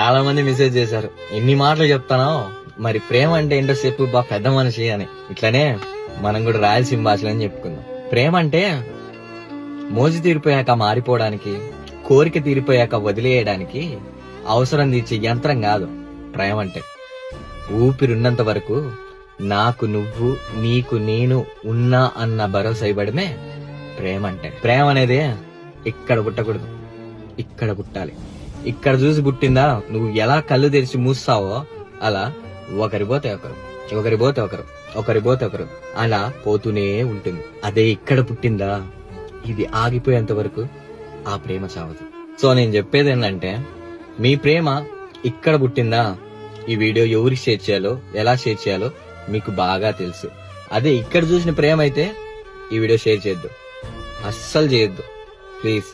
చాలా మంది మెసేజ్ చేశారు, ఎన్ని మాటలు చెప్తానో మరి ప్రేమ అంటే ఏంటో చెప్పు బా పెద్ద మనిషి అని. ఇట్లానే మనం కూడా రాయలసీమ భాషలో అని చెప్పుకుందాం. ప్రేమ అంటే మోజు తీరిపోయాక మారిపోవడానికి, కోరిక తీరిపోయాక వదిలేయడానికి అవసరం తీర్చే యంత్రం కాదు ప్రేమ అంటే. ఊపిరున్నంత వరకు నాకు నువ్వు, నీకు నేను ఉన్నా అన్న భరోసా ఇవ్వడమే ప్రేమ అంటే. ప్రేమ అనేది ఇక్కడ పుట్టకూడదు, ఇక్కడ పుట్టాలి. ఇక్కడ చూసి పుట్టిందా, నువ్వు ఎలా కళ్ళు తెరిచి మూస్తావో అలా ఒకరి పోతే ఒకరు, ఒకరి పోతే ఒకరు, ఒకరి పోతే ఒకరు, అలా పోతూనే ఉంటుంది. అదే ఇక్కడ పుట్టిందా, ఇది ఆగిపోయేంత వరకు ఆ ప్రేమ చావదు. సో నేను చెప్పేది ఏంటంటే, మీ ప్రేమ ఇక్కడ పుట్టిందా, ఈ వీడియో ఎవరికి షేర్ చేయాలో, ఎలా షేర్ చేయాలో మీకు బాగా తెలుసు. అదే ఇక్కడ చూసిన ప్రేమ అయితే ఈ వీడియో షేర్ చేయొద్దు, అస్సలు చేయొద్దు ప్లీజ్.